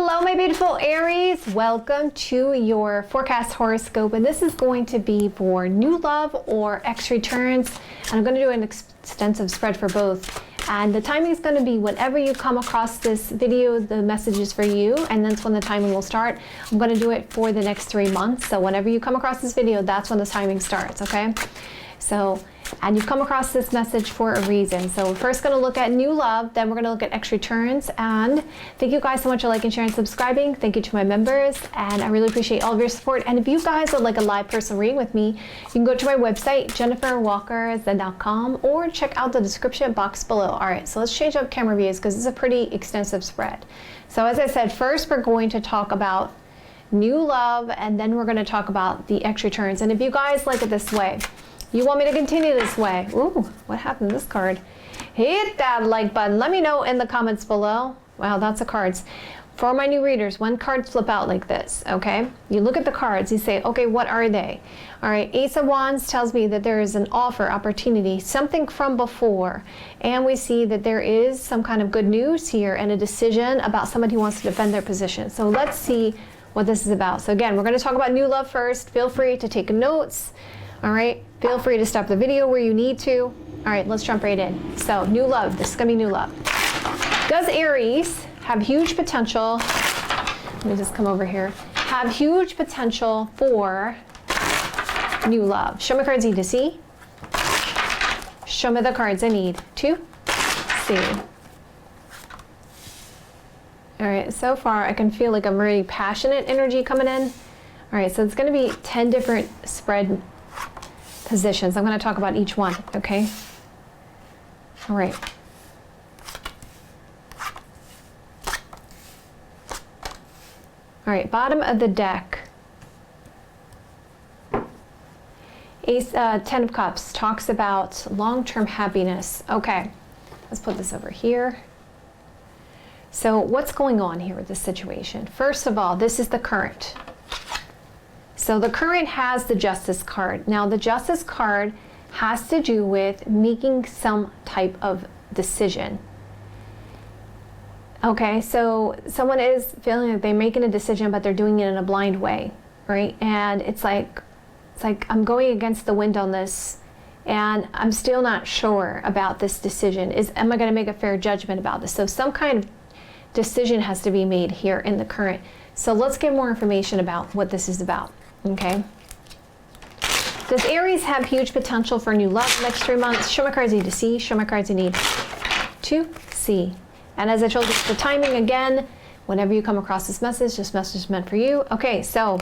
Hello, my beautiful Aries. Welcome to your forecast horoscope, and this is going to be for new love or ex returns. And I'm going to do an extensive spread for both. And the timing is going to be whenever you come across this video, the message is for you, and that's when the timing will start. I'm going to do it for the next 3 months. So whenever you come across this video, that's when the timing starts, okay? So, and you've come across this message for a reason. So we're first going to look at new love, then we're going to look at ex returns. And thank you guys so much for liking, sharing, subscribing. Thank you to my members, and I really appreciate all of your support. And if you guys would like a live personal reading with me, you can go to my website, JenniferWalkerZen.com, or check out the description box below. All right, so let's change up camera views because it's a pretty extensive spread. So as I said, first we're going to talk about new love, and then we're going to talk about the ex returns. And if you guys like it this way, you want me to continue this way? Ooh, what happened to this card? Hit that like button. Let me know in the comments below. Wow, that's the cards. For my new readers, when cards flip out like this, okay? You look at the cards, you say, okay, what are they? All right, Ace of Wands tells me that there is an offer, opportunity, something from before. And we see that there is some kind of good news here and a decision about somebody who wants to defend their position. So let's see what this is about. So again, we're going to talk about new love first. Feel free to take notes. All right, feel free to stop the video where you need to. All right, let's jump right in. So, new love, this is gonna be new love. Does Aries have huge potential, let me just come over here, have huge potential for new love? Show me cards I need to see. Show me the cards I need to see. All right, so far I can feel like a very passionate energy coming in. All right, so it's gonna be 10 different spread positions. I'm going to talk about each one, okay? All right. All right, bottom of the deck. Ace, 10 of Cups talks about long-term happiness. Okay, let's put this over here. So what's going on here with this situation? First of all, this is the current. So the current has the Justice card. Now the Justice card has to do with making some type of decision. Okay, so someone is feeling like they're making a decision, but they're doing it in a blind way, right? And it's like I'm going against the wind on this, and I'm still not sure about this decision. Am I going to make a fair judgment about this? So some kind of decision has to be made here in the current. So let's get more information about what this is about. Okay. Does Aries have huge potential for new love the next 3 months? Show my cards I need to see. Show my cards I need to see. And as I told you, the timing again, whenever you come across this message is meant for you. Okay, so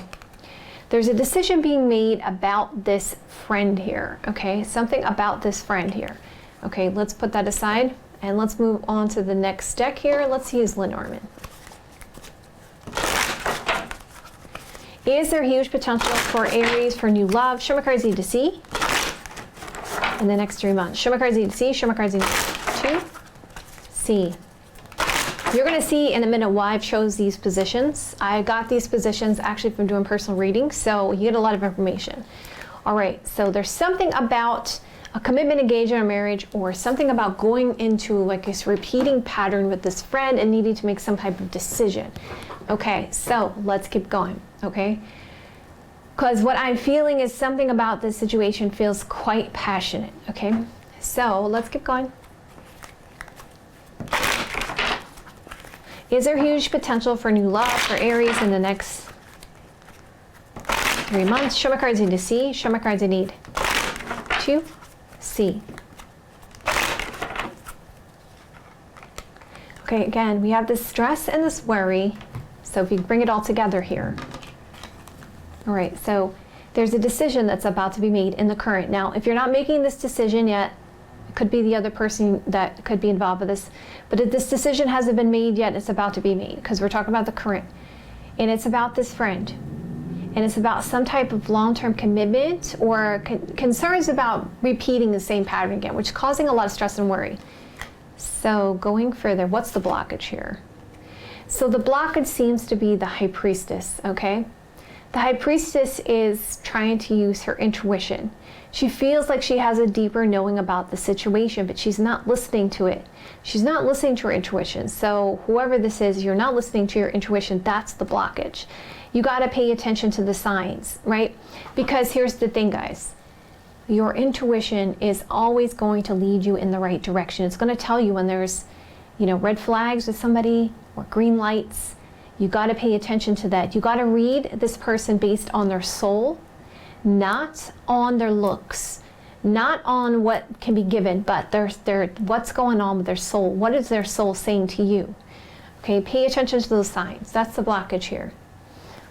there's a decision being made about this friend here. Okay, something about this friend here. Okay, let's put that aside and let's move on to the next deck here. Let's use Lenormand. Is there huge potential for Aries for new love? Show my cards I need to see in the next 3 months. Show my cards I need to see. Show my cards I need to see. You're going to see in a minute why I've chose these positions. I got these positions actually from doing personal readings, so you get a lot of information. All right, so there's something about a commitment, engagement, or marriage, or something about going into like this repeating pattern with this friend and needing to make some type of decision. Okay, so let's keep going, okay? Because what I'm feeling is something about this situation feels quite passionate, okay? So let's keep going. Is there huge potential for new love for Aries in the next 3 months? Show my cards I need to see. Show my cards I need to see. Okay, again, we have this stress and this worry. So if you bring it all together here. All right, so there's a decision that's about to be made in the current. Now, if you're not making this decision yet, it could be the other person that could be involved with this. But if this decision hasn't been made yet, it's about to be made because we're talking about the current. And it's about this friend. And it's about some type of long-term commitment or concerns about repeating the same pattern again, which is causing a lot of stress and worry. So going further, what's the blockage here? So the blockage seems to be the High Priestess, okay? The High Priestess is trying to use her intuition. She feels like she has a deeper knowing about the situation, but she's not listening to it. She's not listening to her intuition. So whoever this is, you're not listening to your intuition. That's the blockage. You got to pay attention to the signs, right? Because here's the thing, guys. Your intuition is always going to lead you in the right direction. It's going to tell you when there's, red flags with somebody or green lights. You got to pay attention to that. You got to read this person based on their soul, not on their looks, not on what can be given, but what's going on with their soul. What is their soul saying to you? Okay, pay attention to those signs. That's the blockage here.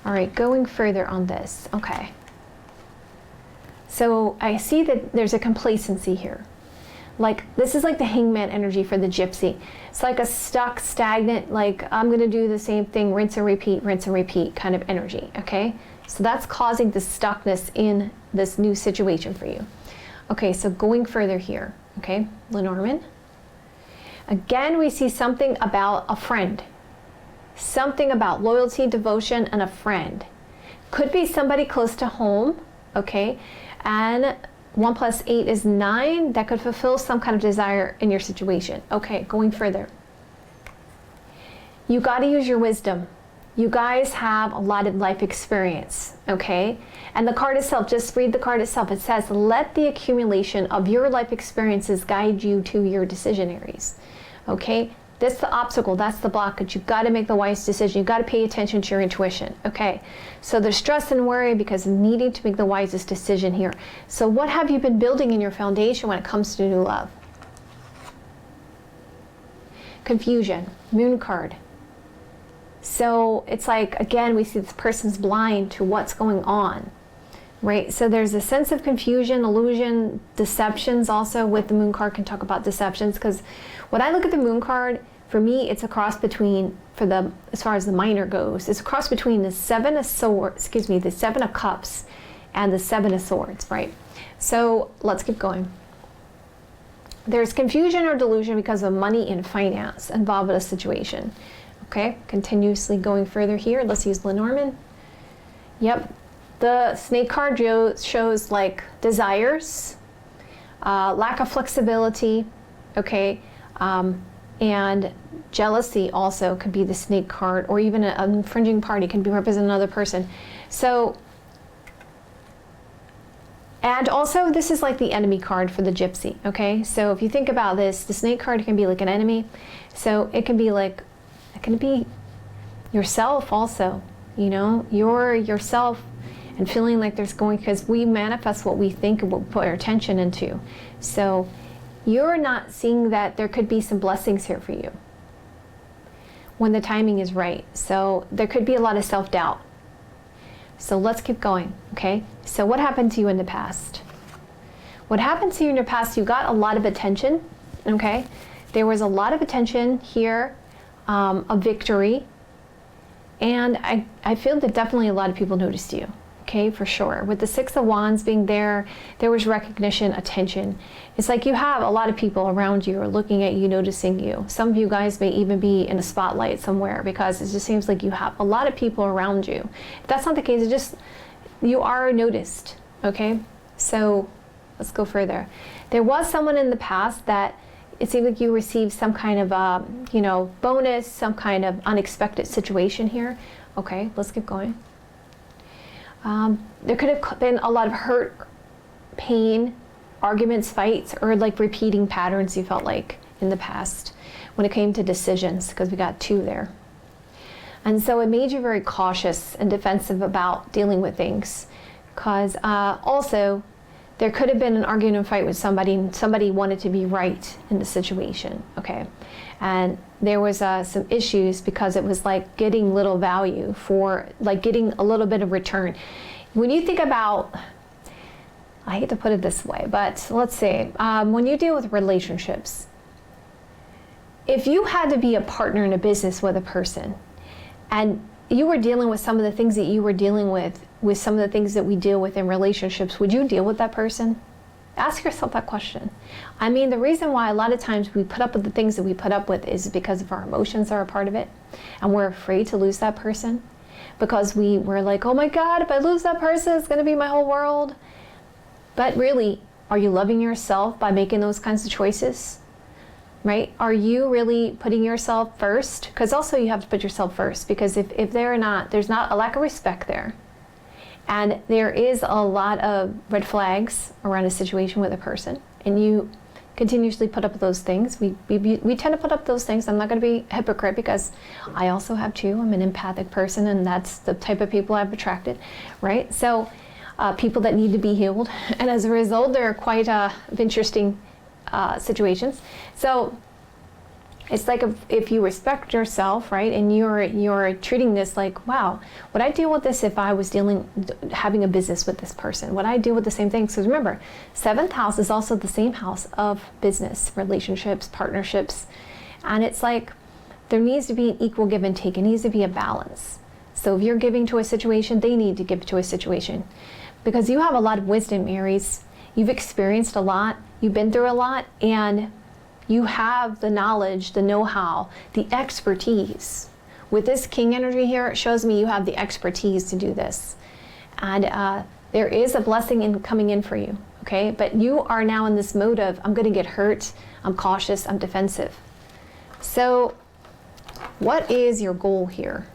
All right, going further on this. Okay. So I see that there's a complacency here. Like, this is like the hangman energy for the gypsy. It's like a stuck, stagnant, like, I'm going to do the same thing, rinse and repeat kind of energy, okay? So that's causing the stuckness in this new situation for you. Okay, so going further here, okay, Lenormand. Again, we see something about a friend. Something about loyalty, devotion, and a friend. Could be somebody close to home, okay? And 1 + 8 is 9. That could fulfill some kind of desire in your situation. Okay, going further. You got to use your wisdom. You guys have a lot of life experience, okay? And the card itself, just read the card itself. It says, let the accumulation of your life experiences guide you to your decision areas, okay? That's the obstacle, that's the blockage. You've got to make the wise decision. You've got to pay attention to your intuition, okay? So there's stress and worry because of needing to make the wisest decision here. So what have you been building in your foundation when it comes to new love? Confusion, Moon card. So it's like, again, we see this person's blind to what's going on, right? So there's a sense of confusion, illusion, deceptions also with the Moon card. Can talk about deceptions, because when I look at the Moon card, for me, it's a cross between, as far as the minor goes, it's a cross between the Seven of Swords, the Seven of Cups and the Seven of Swords, right? So let's keep going. There's confusion or delusion because of money and finance involved in a situation. Okay, continuously going further here. Let's use Lenormand. Yep, the Snake card shows like desires, lack of flexibility, okay, and jealousy also could be the Snake card, or even an infringing party can be representing another person. So, and also this is like the enemy card for the gypsy, okay? So if you think about this, the Snake card can be like an enemy. So it can be like, it can be yourself also, you're yourself and feeling like there's going, because we manifest what we think and what we put our attention into. So you're not seeing that there could be some blessings here for you when the timing is right. So there could be a lot of self-doubt. So let's keep going, okay? So what happened to you in the past? What happened to you in your past, you got a lot of attention, okay? There was a lot of attention here, a victory, and I feel that definitely a lot of people noticed you, okay, for sure. With the Six of Wands being there, there was recognition, attention. It's like you have a lot of people around you are looking at you, noticing you. Some of you guys may even be in a spotlight somewhere, because it just seems like you have a lot of people around you. If that's not the case, it's just you are noticed, okay? So let's go further. There was someone in the past that it seemed like you received some kind of, bonus, some kind of unexpected situation here. Okay, let's keep going. There could have been a lot of hurt, pain, arguments, fights, or like repeating patterns you felt like in the past when it came to decisions, because we got 2 there. And so it made you very cautious and defensive about dealing with things, because also, there could have been an argument and fight with somebody, and somebody wanted to be right in the situation, okay? And there was some issues because it was like getting little value for, like getting a little bit of return. When you think about, I hate to put it this way, but let's say, when you deal with relationships, if you had to be a partner in a business with a person, and you were dealing with some of the things that you were dealing with some of the things that we deal with in relationships, would you deal with that person? Ask yourself that question. I mean, the reason why a lot of times we put up with the things that we put up with is because of our emotions are a part of it, and we're afraid to lose that person. because we were like, oh my God, if I lose that person, it's going to be my whole world. But really, are you loving yourself by making those kinds of choices? Right? Are you really putting yourself first? Because also you have to put yourself first, because if they're not, there's not a lack of respect there. And there is a lot of red flags around a situation with a person, and you continuously put up those things. We tend to put up those things. I'm not going to be a hypocrite, because I also have too. I'm an empathic person, and that's the type of people I've attracted, right? So people that need to be healed, and as a result, they're quite interesting situations. So it's like if you respect yourself, right, and you're treating this like, wow, would I deal with this if I was having a business with this person? Would I deal with the same things? Because remember, 7th house is also the same house of business, relationships, partnerships, and it's like there needs to be an equal give and take. It needs to be a balance. So if you're giving to a situation, they need to give to a situation, because you have a lot of wisdom, Aries. You've experienced a lot. You've been through a lot, and you have the knowledge, the know-how, the expertise. With this King energy here, it shows me you have the expertise to do this. And there is a blessing coming in for you, okay? But you are now in this mode of, I'm going to get hurt, I'm cautious, I'm defensive. So what is your goal here?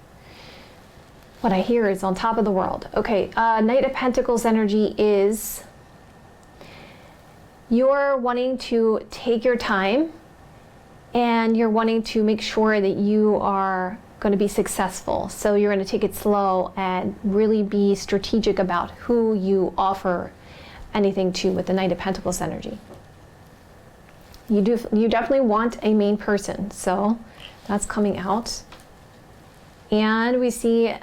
What I hear is on top of the world. Okay, Knight of Pentacles energy is you're wanting to take your time, and you're wanting to make sure that you are going to be successful. So you're going to take it slow and really be strategic about who you offer anything to with the Knight of Pentacles energy. You definitely want a main person, so that's coming out. And we see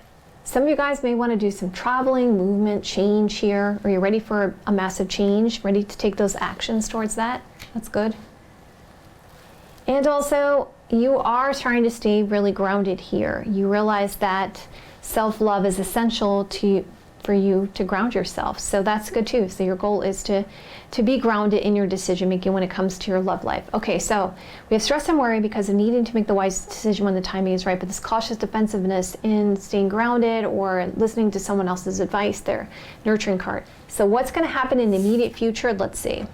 some of you guys may want to do some traveling, movement, change here. Are you ready for a massive change? Ready to take those actions towards that? That's good. And also, you are trying to stay really grounded here. You realize that self-love is essential for you to ground yourself. So that's good too. So your goal is to be grounded in your decision making when it comes to your love life. Okay, so we have stress and worry because of needing to make the wise decision when the timing is right, but this cautious defensiveness in staying grounded or listening to someone else's advice there, nurturing card. So what's going to happen in the immediate future? Let's see.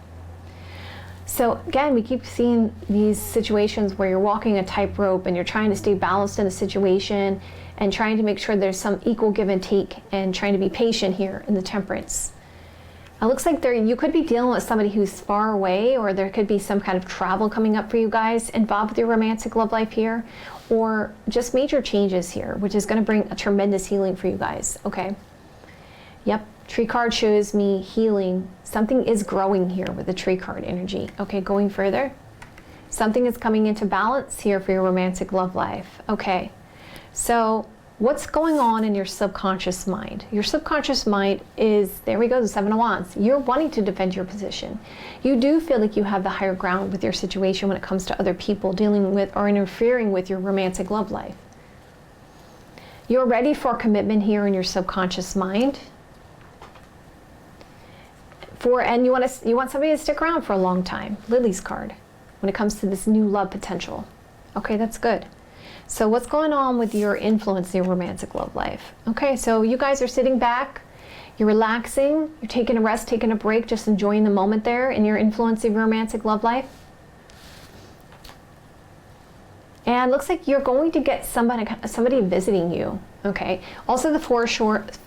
So again, we keep seeing these situations where you're walking a tightrope and you're trying to stay balanced in a situation and trying to make sure there's some equal give and take, and trying to be patient here in the Temperance. It looks like you could be dealing with somebody who's far away, or there could be some kind of travel coming up for you guys involved with your romantic love life here, or just major changes here, which is going to bring a tremendous healing for you guys. Okay. Yep. Tree card shows me healing. Something is growing here with the tree card energy. Okay, going further. Something is coming into balance here for your romantic love life. Okay. So what's going on in your subconscious mind? Your subconscious mind is, there we go, the 7 of Wands. You're wanting to defend your position. You do feel like you have the higher ground with your situation when it comes to other people dealing with or interfering with your romantic love life. You're ready for commitment here in your subconscious mind. And you want somebody to stick around for a long time. Lily's card when it comes to this new love potential. Okay, that's good. So what's going on with your influence in your romantic love life? Okay, so you guys are sitting back, you're relaxing, you're taking a rest, taking a break, just enjoying the moment there in your influence in your romantic love life. And looks like you're going to get somebody visiting you. Okay. Also, the Four of Swords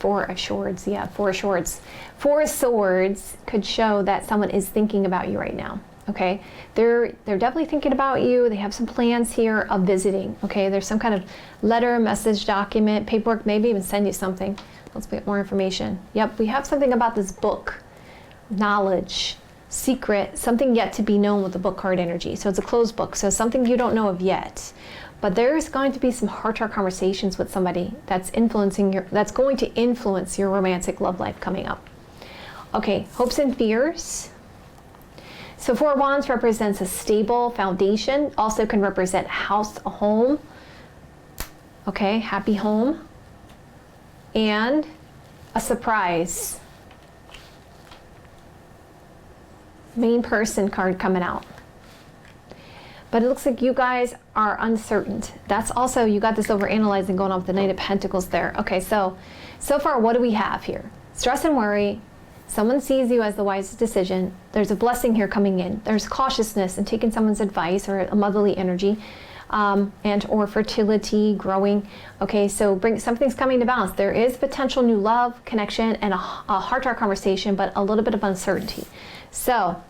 could show that someone is thinking about you right now. Okay. They're definitely thinking about you. They have some plans here of visiting. Okay. There's some kind of letter, message, document, paperwork, maybe even send you something. Let's get more information. Yep. We have something about this book, knowledge, secret, something yet to be known with the book card energy. So it's a closed book. So something you don't know of yet. But there's going to be some heart-to-heart conversations with somebody that's going to influence your romantic love life coming up. Okay, hopes and fears. So 4 of Wands represents a stable foundation. Also can represent house, a home. Okay, happy home. And a surprise. Main person card coming out. But it looks like you guys are uncertain. That's also, you got this overanalyzing going on with the Knight of Pentacles there. Okay, so far, what do we have here? Stress and worry. Someone sees you as the wisest decision. There's a blessing here coming in. There's cautiousness and taking someone's advice or a motherly energy, and or fertility, growing. Okay, so something's coming to balance. There is potential new love, connection, and a heart-to-heart conversation, but a little bit of uncertainty. So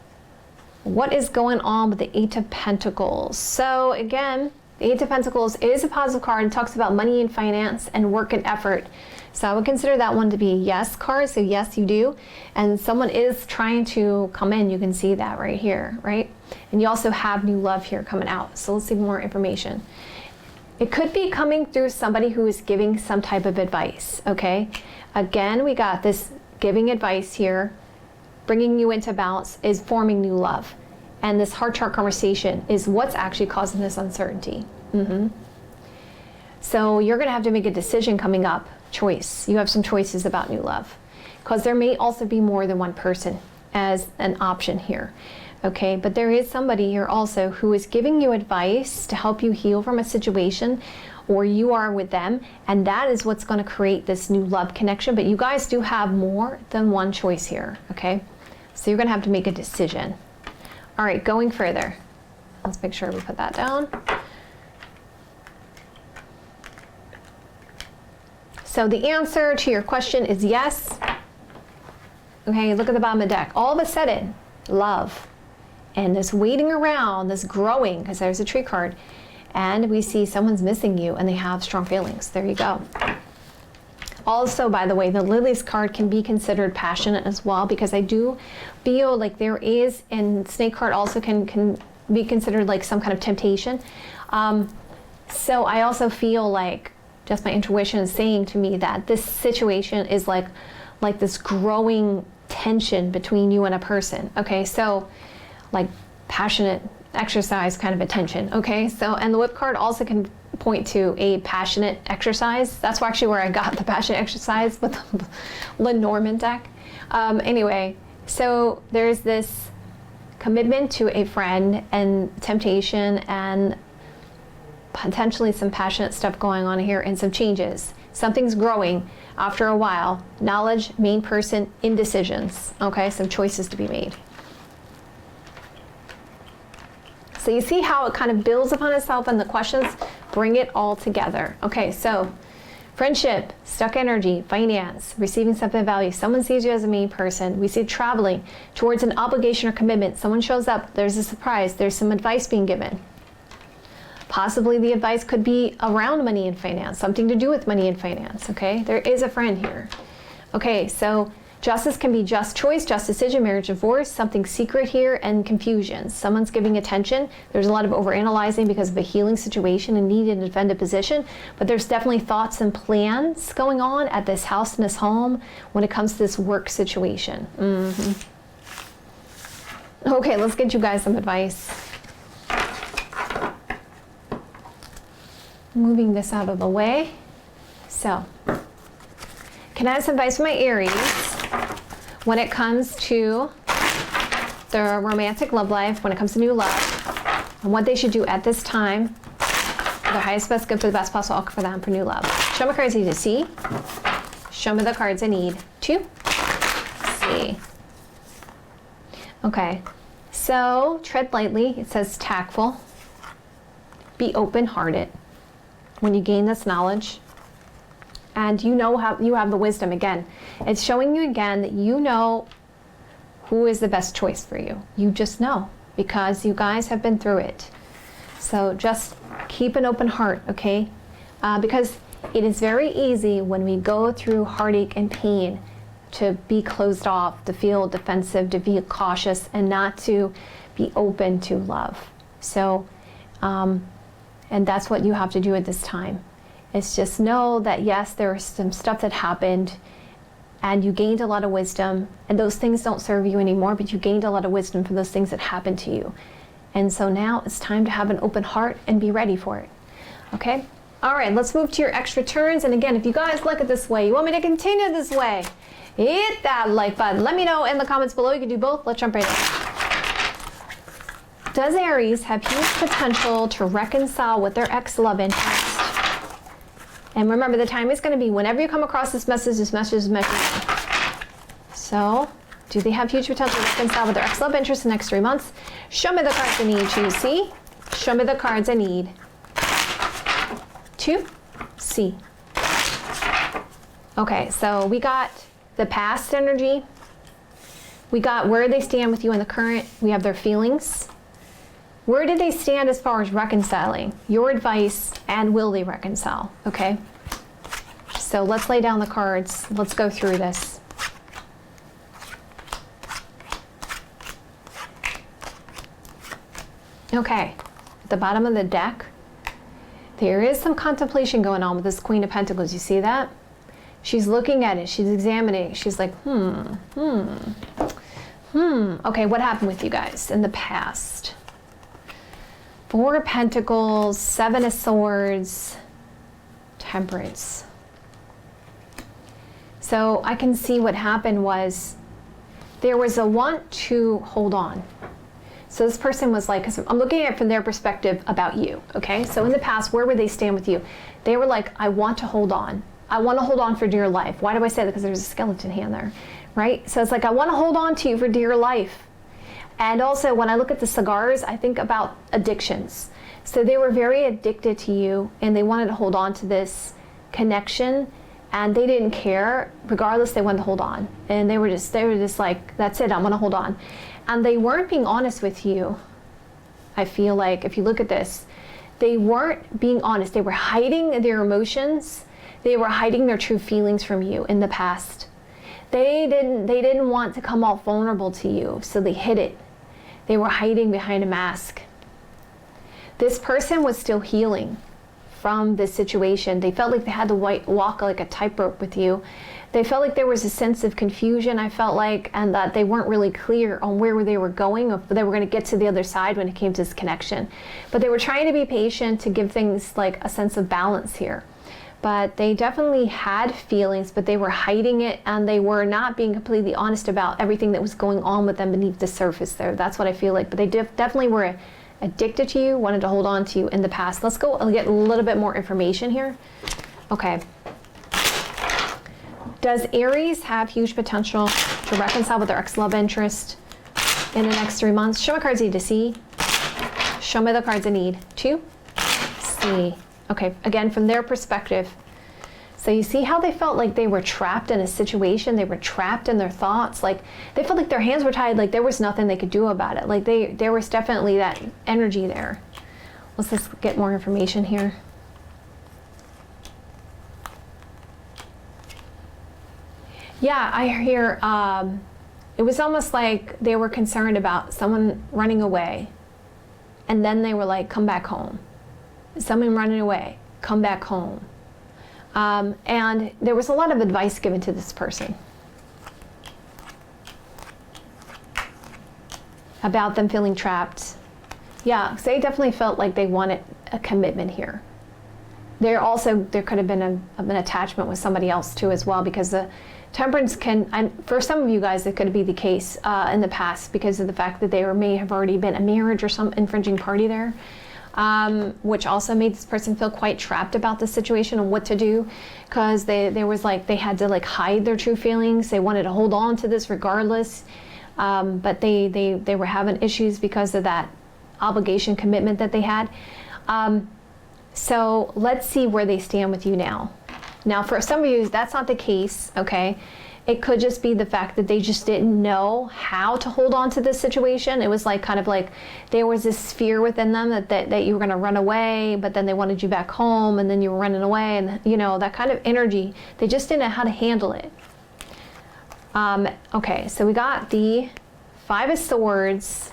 what is going on with the Eight of Pentacles? So again, the Eight of Pentacles is a positive card and talks about money and finance and work and effort. So I would consider that one to be a yes card. So yes, you do. And someone is trying to come in. You can see that right here, right? And you also have new love here coming out. So let's see more information. It could be coming through somebody who is giving some type of advice, okay? Again, we got this giving advice here, bringing you into balance, is forming new love. And this heart-to-heart conversation is what's actually causing this uncertainty. So you're going to have to make a decision coming up. Choice. You have some choices about new love, because there may also be more than one person as an option here. Okay, but there is somebody here also who is giving you advice to help you heal from a situation, or you are with them, and that is what's going to create this new love connection. But you guys do have more than one choice here. Okay, so you're going to have to make a decision. All right, going further. Let's make sure we put that down. So the answer to your question is yes. Okay, look at the bottom of the deck. All of a sudden, love and this waiting around, this growing, because there's a tree card, and we see someone's missing you and they have strong feelings. There you go. Also, by the way, the Lilies card can be considered passionate as well, because I do feel like there is, and Snake card also can be considered like some kind of temptation. So I also feel like, just my intuition is saying to me that this situation is like this growing tension between you and a person. Okay, so like passionate exercise kind of a tension. Okay, so, and the Whip card also can point to a passionate exercise. That's actually where I got the passionate exercise with the Lenormand deck. Anyway, so there's this commitment to a friend and temptation and potentially some passionate stuff going on here and some changes. Something's growing after a while. Knowledge, main person, indecisions. Okay, some choices to be made. So you see how it kind of builds upon itself, and the questions bring it all together. Okay, so friendship, stuck energy, finance, receiving something of value. Someone sees you as a main person. We see traveling towards an obligation or commitment. Someone shows up, there's a surprise, there's some advice being given. Possibly the advice could be around money and finance, something to do with money and finance, okay? There is a friend here. Okay, so justice can be just choice, just decision, marriage, divorce, something secret here, and confusion. Someone's giving attention. There's a lot of overanalyzing because of a healing situation and need to defend a position, but there's definitely thoughts and plans going on at this house and this home when it comes to this work situation. Okay, let's get you guys some advice. Moving this out of the way. So, can I have some advice for my Aries when it comes to their romantic love life, when it comes to new love, and what they should do at this time for their highest best good for the best possible outcome for them for new love? Show me cards I need to see. Show me the cards I need to see. Okay, so tread lightly. It says tactful. Be open-hearted when you gain this knowledge, and you know how you have the wisdom. Again, it's showing you again that you know who is the best choice for you. You just know, because you guys have been through it. So just keep an open heart, okay? Because it is very easy when we go through heartache and pain to be closed off, to feel defensive, to be cautious, and not to be open to love. So, and that's what you have to do at this time. It's just know that yes, there was some stuff that happened and you gained a lot of wisdom, and those things don't serve you anymore, but you gained a lot of wisdom from those things that happened to you. And so now it's time to have an open heart and be ready for it. Okay? All right, let's move to your extra turns. And again, if you guys like it this way, you want me to continue this way, hit that like button. Let me know in the comments below. You can do both. Let's jump right in. Does Aries have huge potential to reconcile with their ex-love interest? And remember, the time is going to be whenever you come across this message. So, do they have huge potential to reconcile with their ex-love interest in the next 3 months? Show me the cards I need to see. Show me the cards I need to see. Okay, so we got the past energy. We got where they stand with you in the current. We have their feelings. Where did they stand as far as reconciling? Your advice, and will they reconcile? Okay. So let's lay down the cards. Let's go through this. Okay. At the bottom of the deck, there is some contemplation going on with this Queen of Pentacles. You see that? She's looking at it. She's examining it. She's like, Okay, what happened with you guys in the past? 4 of Pentacles, 7 of Swords, Temperance. So I can see what happened was there was a want to hold on. So this person was like, because I'm looking at it from their perspective about you, okay? So in the past, where would they stand with you? They were like, I want to hold on. I want to hold on for dear life. Why do I say that? Because there's a skeleton hand there, right? So it's like, I want to hold on to you for dear life. And also, when I look at the cigars, I think about addictions. So they were very addicted to you, and they wanted to hold on to this connection, and they didn't care. Regardless, they wanted to hold on. And they were just like, that's it, I'm going to hold on. And they weren't being honest with you. I feel like, if you look at this, they weren't being honest. They were hiding their emotions. They were hiding their true feelings from you in the past. They didn't want to come off vulnerable to you, so they hid it. They were hiding behind a mask. This person was still healing from this situation. They felt like they had to walk like a tightrope with you. They felt like there was a sense of confusion, I felt like, and that they weren't really clear on where they were going, if they were going to get to the other side when it came to this connection. But they were trying to be patient to give things like a sense of balance here. But they definitely had feelings, but they were hiding it, and they were not being completely honest about everything that was going on with them beneath the surface there. That's what I feel like. But they definitely were addicted to you, wanted to hold on to you in the past. Let's go and get a little bit more information here. Okay. Does Aries have huge potential to reconcile with their ex-love interest in the next 3 months? Show me cards I need to see. Show me the cards I need to see. Okay, again, from their perspective. So you see how they felt like they were trapped in a situation. They were trapped in their thoughts. Like they felt like their hands were tied, like there was nothing they could do about it. Like there was definitely that energy there. Let's just get more information here. Yeah, I hear it was almost like they were concerned about someone running away. And then they were like, come back home. Someone running away, come back home. And there was a lot of advice given to this person about them feeling trapped. Yeah, so they definitely felt like they wanted a commitment here. There could have been an attachment with somebody else too as well, because the Temperance can, and for some of you guys, it could be the case in the past because of the fact that there may have already been a marriage or some infringing party there. Which also made this person feel quite trapped about the situation and what to do, because they had to like hide their true feelings. They wanted to hold on to this regardless, but they were having issues because of that obligation commitment that they had. So let's see where they stand with you now. Now, for some of you, that's not the case, okay? It could just be the fact that they just didn't know how to hold on to this situation. It was like kind of like there was this fear within them that you were going to run away, but then they wanted you back home, and then you were running away, and you know, that kind of energy. They just didn't know how to handle it. Okay, so we got the 5 of Swords,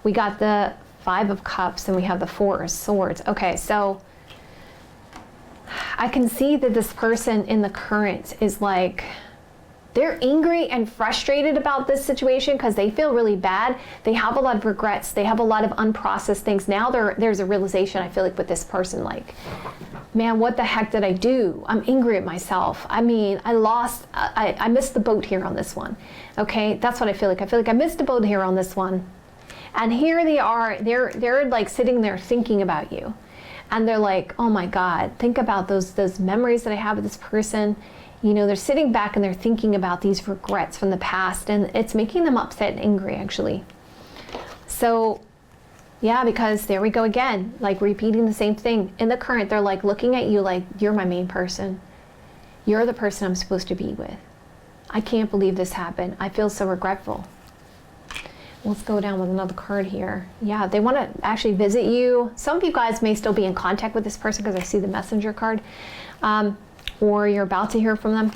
we got the 5 of Cups, and we have the 4 of Swords. Okay, so I can see that this person in the current is like, they're angry and frustrated about this situation because they feel really bad. They have a lot of regrets. They have a lot of unprocessed things. Now there's a realization, I feel like, with this person, like, man, what the heck did I do? I'm angry at myself. I mean, I missed the boat here on this one. Okay, that's what I feel like. I feel like I missed the boat here on this one. And here they are, they're like sitting there thinking about you. And they're like, oh my God, think about those memories that I have with this person. You know, they're sitting back and they're thinking about these regrets from the past, and it's making them upset and angry, actually. So, yeah, because there we go again, like repeating the same thing. In the current, they're like looking at you like, you're my main person. You're the person I'm supposed to be with. I can't believe this happened. I feel so regretful. Let's go down with another card here. Yeah, they want to actually visit you. Some of you guys may still be in contact with this person because I see the messenger card. Or you're about to hear from them.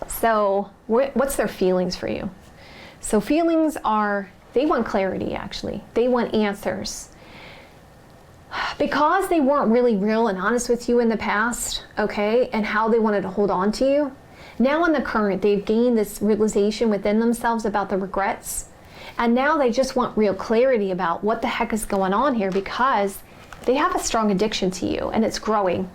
So what's their feelings for you? So feelings are, they want clarity, actually. They want answers. Because they weren't really real and honest with you in the past, okay, and how they wanted to hold on to you, now in the current, they've gained this realization within themselves about the regrets. And now they just want real clarity about what the heck is going on here, because they have a strong addiction to you and it's growing.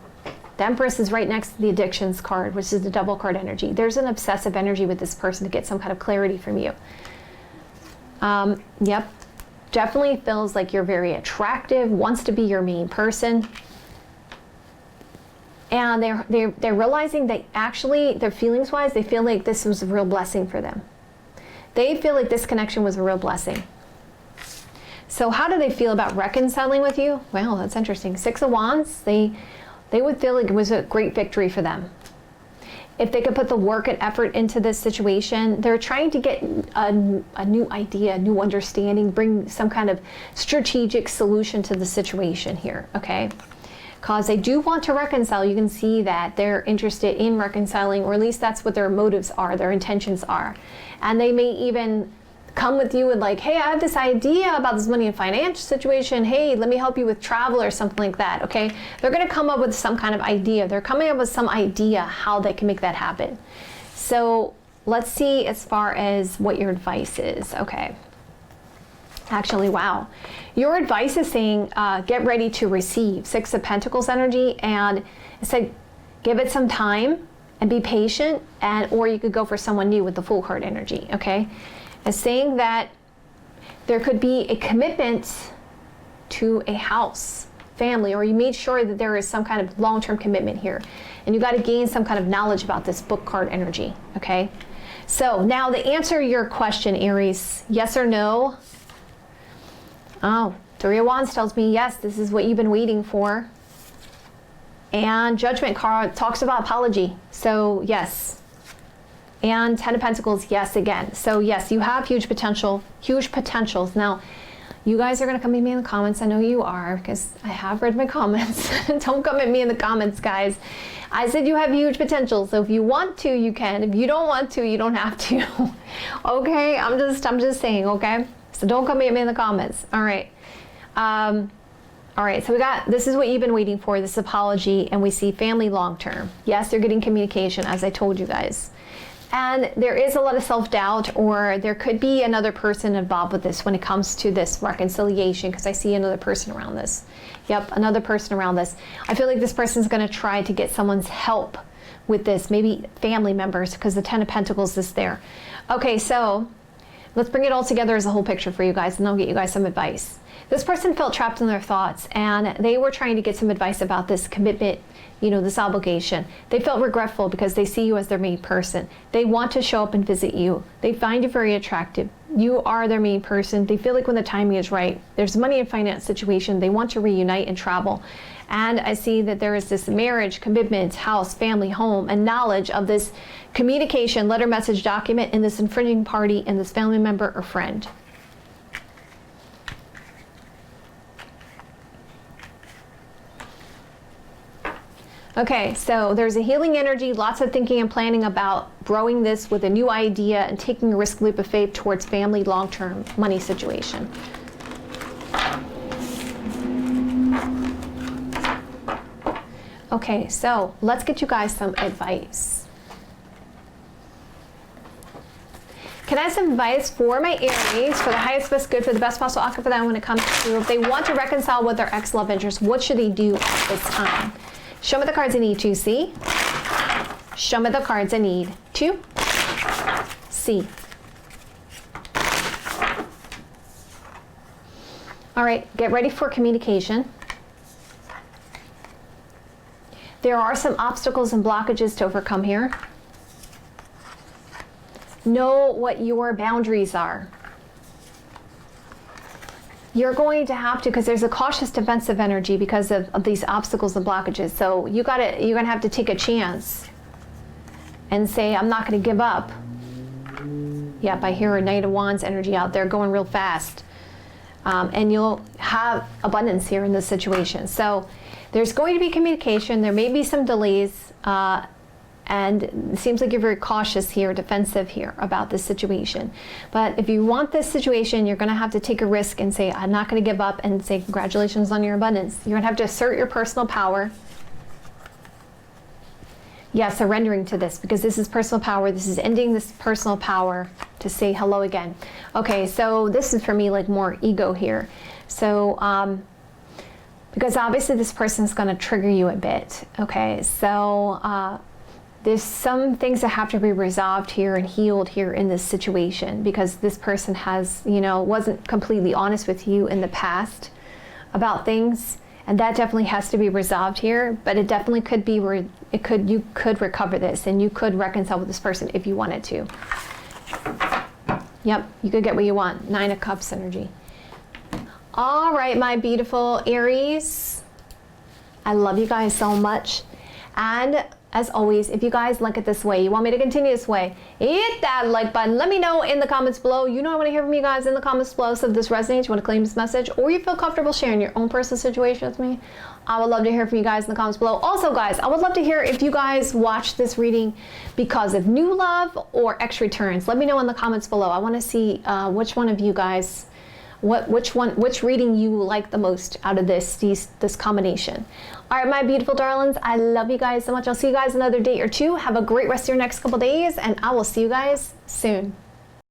The Empress is right next to the addictions card, which is the double card energy. There's an obsessive energy with this person to get some kind of clarity from you. Yep, definitely feels like you're very attractive, wants to be your main person. And they're realizing that actually, their feelings-wise, they feel like this was a real blessing for them. They feel like this connection was a real blessing. So how do they feel about reconciling with you? Well, that's interesting. Six of Wands, they would feel like it was a great victory for them. If they could put the work and effort into this situation, they're trying to get a new idea, a new understanding, bring some kind of strategic solution to the situation here, okay? Because they do want to reconcile. You can see that they're interested in reconciling, or at least that's what their motives are, their intentions are. And they may even come with you and like, hey, I have this idea about this money and financial situation. Hey, let me help you with travel or something like that, okay? They're going to come up with some kind of idea. They're coming up with some idea how they can make that happen. So let's see as far as what your advice is, okay? Actually, wow. Your advice is saying, get ready to receive. Six of Pentacles energy, and it said, give it some time and be patient, or you could go for someone new with the Fool card energy, okay? It's saying that there could be a commitment to a house, family, or you made sure that there is some kind of long-term commitment here. And you got to gain some kind of knowledge about this book card energy, okay? So now to answer your question, Aries, yes or no? Oh, Three of Wands tells me, yes, this is what you've been waiting for. And Judgment card talks about apology. So yes. And Ten of Pentacles, yes, again. So yes, you have huge potential, huge potentials. Now, you guys are going to come at me in the comments. I know you are, because I have read my comments. Don't come at me in the comments, guys. I said you have huge potential. So if you want to, you can. If you don't want to, you don't have to. Okay? I'm just saying, okay? So don't come at me in the comments. All right. All right, so we got, this is what you've been waiting for, this apology, and we see family long-term. Yes, they're getting communication, as I told you guys. And there is a lot of self-doubt, or there could be another person involved with this when it comes to this reconciliation, because I see another person around this. Yep, another person around this. I feel like this person's going to try to get someone's help with this, maybe family members, because the Ten of Pentacles is there. Okay, so let's bring it all together as a whole picture for you guys, and I'll get you guys some advice. This person felt trapped in their thoughts, and they were trying to get some advice about this commitment, you know, this obligation. They felt regretful because they see you as their main person. They want to show up and visit you. They find you very attractive. You are their main person. They feel like when the timing is right, there's money and finance situation. They want to reunite and travel. And I see that there is this marriage, commitment, house, family, home, and knowledge of this communication, letter, message, document, in this infringing party and this family member or friend. Okay, so there's a healing energy, lots of thinking and planning about growing this with a new idea and taking a risk leap of faith towards family long-term money situation. Okay, so let's get you guys some advice. Can I have some advice for my Aries for the highest best good, for the best possible outcome for them when it comes to if they want to reconcile with their ex-love interest, what should they do at this time? Show me the cards I need to see. Show me the cards I need to see. All right, get ready for communication. There are some obstacles and blockages to overcome here. Know what your boundaries are. You're going to have to, because there's a cautious defensive energy because of these obstacles and blockages. So you're gonna have to take a chance and say, I'm not gonna give up. Yep, I hear a Knight of Wands energy out there going real fast. And you'll have abundance here in this situation. So there's going to be communication. There may be some delays. And it seems like you're very cautious here, defensive here about this situation. But if you want this situation, you're going to have to take a risk and say, I'm not going to give up, and say, congratulations on your abundance. You're going to have to assert your personal power. Yeah, surrendering to this, because this is personal power. This is ending this personal power to say hello again. Okay, so this is for me like more ego here. So, because obviously this person is going to trigger you a bit. Okay, so there's some things that have to be resolved here and healed here in this situation, because this person has, wasn't completely honest with you in the past about things, and that definitely has to be resolved here. But it definitely could be you could recover this, and you could reconcile with this person if you wanted to. Yep, you could get what you want. 9 of Cups energy. All right, my beautiful Aries, I love you guys so much. And as always, if you guys like it this way, you want me to continue this way, hit that like button. Let me know in the comments below. I want to hear from you guys in the comments below. So if this resonates, you want to claim this message, or you feel comfortable sharing your own personal situation with me, I would love to hear from you guys in the comments below. Also, guys, I would love to hear if you guys watch this reading because of new love or X returns. Let me know in the comments below. I want to see which one of you guys, which reading you like the most out of this combination. All right, my beautiful darlings, I love you guys so much. I'll see you guys another day or two. Have a great rest of your next couple days, and I will see you guys soon.